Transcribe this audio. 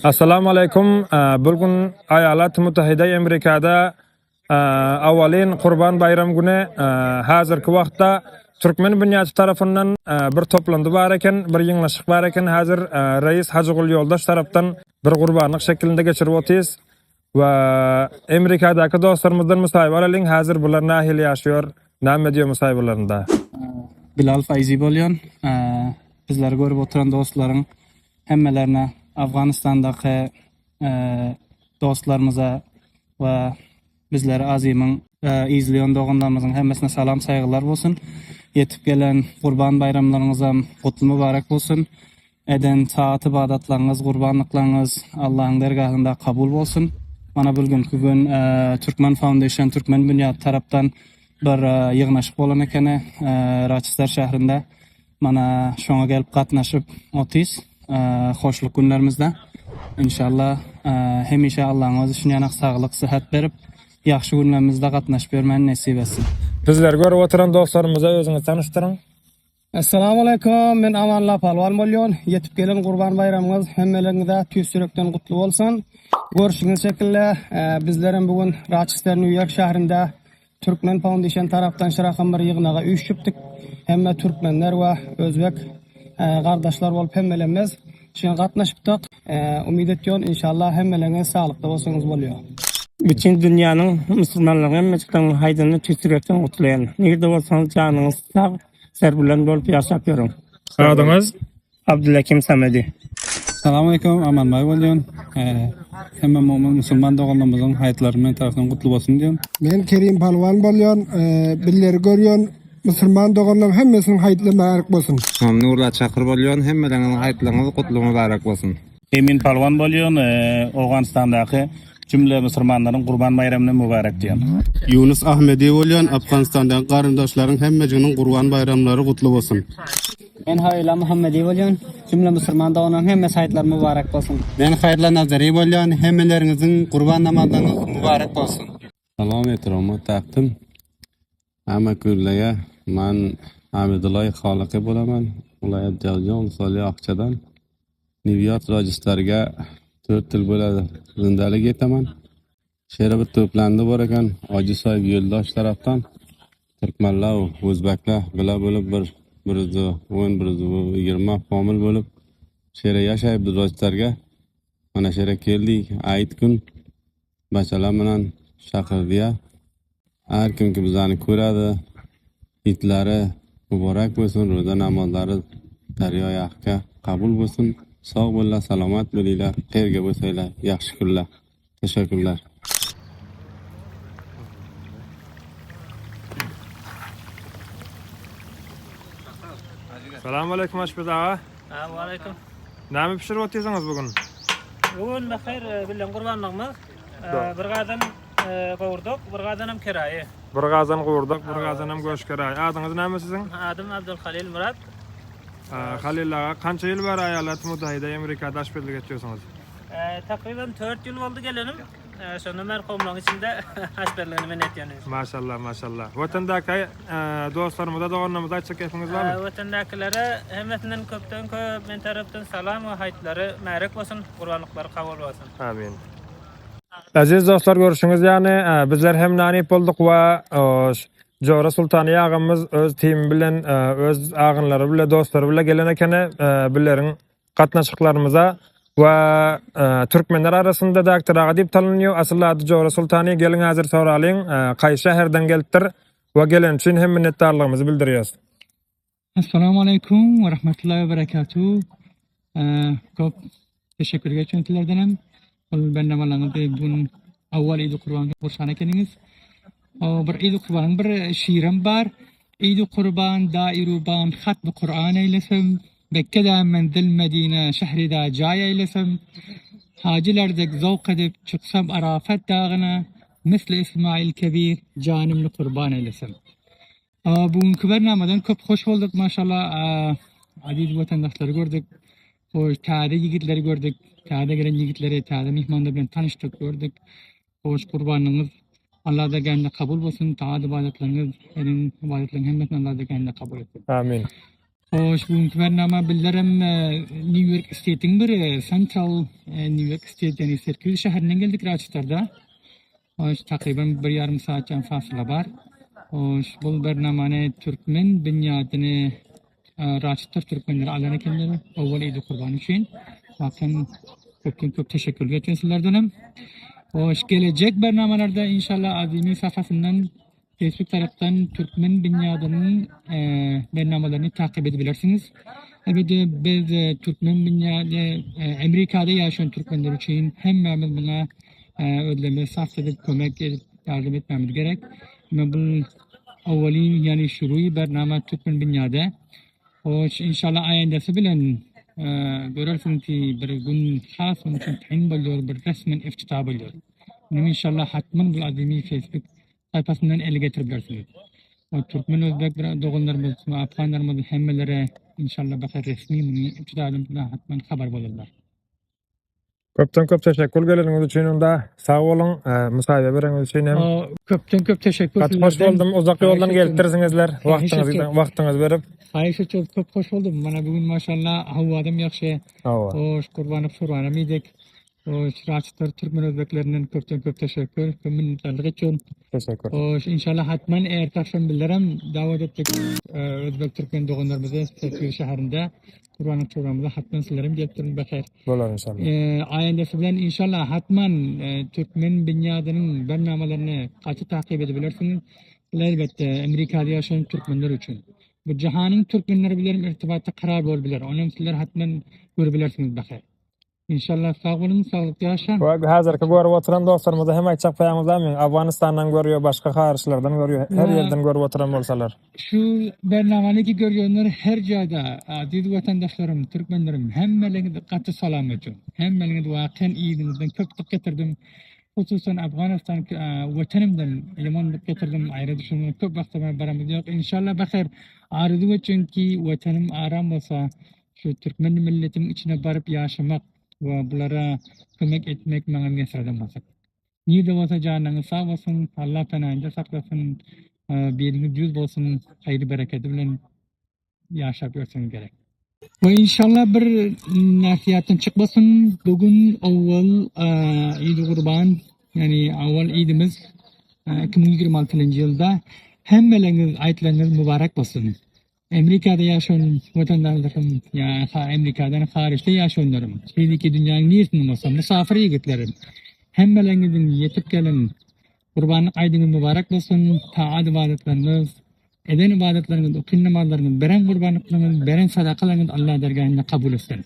Assalamu alaikum. Bugün Eyalet Müttehide Amerika'da awalin Kurban Bayram günü hazırki wagtda Türkmen dünyasy tarapyndan bir toplandy bar eken, bir ýyňlaşyk bar eken. Hazır Reis Hacıgul Ýoldaş tarapdan bir gurbanlyk şeklinde geçirip otyrys. We Amerika'daky dostlarymyzdan musaýbar alyn. Hazır bular nähili ýaşýar, näme diýýär musaýbarlarynda? Bilal Fayzi bolýan. Bizler görüp oturan dostlaryň hemmelerine Afganistan'daki dostlarımıza ve bizleri azimin izleyen doğanlarımızın hemmesine salam saygılar olsun. Yetip gelen kurban bayramlarınıza kutlu mübarek olsun. Eden taat ibadatlarınız, kurbanlıklarınız Allah'ın dergahında kabul olsun. Bana bugünkü gün Türkmen Foundation, Türkmen Bünyat taraftan bir yığnaşık bolan ekeni Rochester şehrinde. Mana şoňa gelip gatnaşyp otys. Hoşluk günlerimizde. İnşallah hemişe Allah'ın özü şun yanak sağlık, sıhhat berip, yaxşı günlerimizde gatnaşyp bermeni nesip etsin. Bizler görüp oturan dostlarymyza özüňizi tanıştyryň. Assalamu alaikum. Men Amanla Palwan bolýan. Yetip gelen Kurban bayramyňyz hemmeleriňizde tüýsürekden gutly bolsun. Görüşüňiz şekilde bizlerin bugün Rochester, New York şäherinde Türkmen Foundation tarapdan şyrakan bir ýygnaga üýşüpdik. Hemme türkmenler we özbek gardaşlar bolup hemmelerimiz şeň gatnaşypdyk. Umid etýän inşallah hemmeleriňiz saglyklы bolsaňyz bolýar. Bütün dünýanyň musulmanlaryň hemmesiň haýdyny tüýsürekden gutlaýan. Nerede bolsaňyz janyňyz sag, serbilen bolup ýaşap ýöreň. Adyňyz? Abdullakim Samedi. Assalamu alaikum. Aman bay bolýan. Hemme mu'min musulman doganlarymyzyň haýatlaryny tarapdan gutly bolsun diýen. Men Kerim Palwan bolýan. Billeri görýän musulman doganlaryň hemmesiniň haýatly mübarek bolsun. Nurla Çakır bolýan, hemmeleňiň haýatlaryňyz gutly mübarek bolsun. Emin Palwan bolýan, Awganistandaky cümle musulmanlaryň Kurban bayramyny mübarek diýen. Yunus Ahmedi bolýan, Afganistandaky garyndaşlaryň hemmejiniň Kurban bayramlary gutly bolsun. Men Hayla Muhammedi bolýan. Cümle musulman doganlaryň hemmesi haýatlary mübarek bolsun. Men Hayrla Nazary bolýan, hemmeleriňiziň Kurban namazlaryňyz mübarek bolsun. Salam etrama taqdim. Ama külleye man Hamidullah Xaliqi bolaman. Ulayat Jaljon Soli Aqçadan New York Rochesterga 4 yıl bo'ladi zindalik etaman. Şeýle bir toplandy bar ekan, Ajisoy Ýoldaş tarapdan Türkmenler, Özbekler bila bolup bir 20 famil bolup şeýle ýaşaýypdy Rochesterga. Mana şeýle keldik, aýt gün başalar bilen şakyrdylar. Her kimki bizani köradi, itlari mübarek bolsun, roza namazlary daryo ýakka kabul bolsun. Sağ bollar, salomat bolýar, haýyrga bolsaýlar, ýaxşy günler. Teşekkürler. Assalamu alaikum Aşbet ağa. Assalamu alaikum. Näme pişirip otyrsyňyz bugün? Bugün bäher bilen gurbanlygymyz. Bir gadan gowurduk, bir gadanam kiraýy. Bir gazan gowurduk, bir gazan hem göş keraý. Adyňyz näme siziň? Adym Abdulhalil Murat. Halil ağa, kança ýyl bar Eyalet Müttehide Amerika'da aşbetlik etýärsiňiz? Takriben 4 ýyl boldy gelenim. Şonda merhumlaryň içinde aşberlerini men etýäniz. Maşallah, maşallah. Watandaky dostlarymyza, doganlarymyza aýtsak gepiniz barmy? Watandakylary hemmesinden köpden köp men tarapdan salam we haýtlary märek bolsun, gurbanlyklary kabul bolsun. Amin. Aziz dostlar, görüşüňiz ýani bizler hem nanip boldyk we Jora Sultany ýagymyz öz team bilen, öz agynlary bilen, dostlary bilen gelen ekeni bileriň gatnaşyklarymyza we türkmenler arasynda da aktaraga diýip tanynýar. Aslında ady Jora Sultany, gelin hazır soralyň, gaýsy şäherden gelipdir we gelen üçin hem minnetdarlygymyzy bildirýäs. Assalamu alaikum ve rahmetullahi ve berekatuhu. Çok teşekkür ederim sizlerden. Ben namalaňyzda bugün awwal Eid Kurban gursana keniniz. Bir Eid Kurban bir şiirim bar. Eid Kurban dairuban hatm Kur'an eylesim. Bekke'de menzil Medine şehrida cay eylesim. Hacilerdek zevk edip çıksam Arafat dağına. Misli İsmail Kebir canimli kurban eylesim. Bugünkü bernamadan köp hoş bulduk maşallah. Aziz vatandaşları gördük. Hoş taze yigitleri gördük. Taze gelen yigitleri, taze mihmanlar bilen tanıştık, gördük. Hoş kurbanınız Allah da gönlüne kabul olsun. Taze ibadetleriniz, elin ibadetlerinin hemmetinden Allah da gönlüne kabul etsin. Amin. Hoş, bugünkü bernama bildirim New York State'in bir Central New York State yani Syracuse şehrinden geldik Rochester'da. Hoş, takriben 1,5 saatten fasıla var. Hoş, bu bernamane Türkmen bünyadını Rochester Türkmenleri alana kendileri avval Eid Kurban için. Bakın çok teşekkür ederim sizlerden. Hoş, gelecek bernamalarda inşallah azimi sayfasından Facebook taraftan Türkmen bünyadının bernamalarını takip edebilirsiniz. Elbette biz Türkmen bünyada Amerika'da yaşayan Türkmenler için hem buna ödeme sarf edip kömek edip yardım etmemiz gerek. Ama bu avvalin yani şuruyu bernama Türkmen bünyada. Hoş inşallah ayındası bilen görürsünüz ki bir gün khas onun için tayin buluyor, bir resmen iftita buluyor. İnşallah hatman bu azimi Facebook sayfasından ele getirebilirsiniz. O Türkmen Özbek doğanlarımız, Afganlarımız hemmelere inşallah bakar resmi bunu iftidalımızda hatman haber bulurlar. Köp teşekkür geleniňiz üçin onda sağ bolun. Musaýa bereniňiz üçin hem Köp teşekkür Gat hoş boldum. Uzak ýoldan gelipdirsiňizler. Wagtyňyzy berip. Hayır çok hoş oldum. Bana bugün maşallah hawadam ýaxşy. Hoş kurbanyp surana midik. Hoş Rochester Türkmen Özbeklerinden köp teşekkür. Minnetdarlyk etjün. Teşekkür. Hoş inşallah hatman ertaşam bilirim. Davet etdik Özbek Türkmen doğanlarymyzy Syracuse şäherinde. Kurban programımıza hatman sizlerim gelip durun bakar. Bolar inşallah. Ayındası bilen inşallah hatman Türkmen bünyadının bernamalarını kaçı takip edebilirsiniz. Elbette Amerika'da yaşayan Türkmenler için. Bu cihanın Türkmenleri bilirim irtibatı karar olabilir. Onun sizler hatman görebilirsiniz bakar. İnşallah sağ olun, sağlıklı yaşayın. Bu hazırki görüp oturan dostlarımız hem aýtjak paýamyzda Afganistandan görüyor, başka karşılardan görüyor. Her yerden görüp oturan bolsalar. Şu bernamanyky görýänler her jaýda aziz vatandaşlarım, Türkmenlerim hemmelerine dikkatli salam etjün. Hemmelerine wakyň iýidinizden köplik getirdim. Hususan Afganistan vatanymdan ýamanlyk getirdim. Aýra düşünmek köp wagtyma baramyz ýok. İnşallah bakar arzu etjünki watanym aram bolsa, şu Türkmen milletimiň içine barıp ýaşamak ve bulara kömek etmek maňa mesradan bolsa. Nirde bolsa janyňyz sag bolsun, Allah panahyynda saklasın, biriniz düz bolsun, haýry bereketi bilen ýaşap ýörseňiz gerek. Ve inşallah bir nasihatdan çıkmasın. Bugün awval Eid Kurban yani awval Eidimiz 2026 yılda hemmeleriniz aýtlarynız mübarek bolsun. Amerika'da yaşayan vatandaşlarım ya Amerika'dan hariçte yaşayanlarım. Şeýdeki dünýäniň niýetini bolsa musafir ýigitlerim. Hemmeleriňizin yetip gelen Kurbanlyk aýdyňyz mübarek bolsun. Taat ibadetleriniz, eden ibadetleriniz, okun namazlarınız, beren kurbanlıklarınız, beren sadakalarınız Allah dergahında kabul etsin.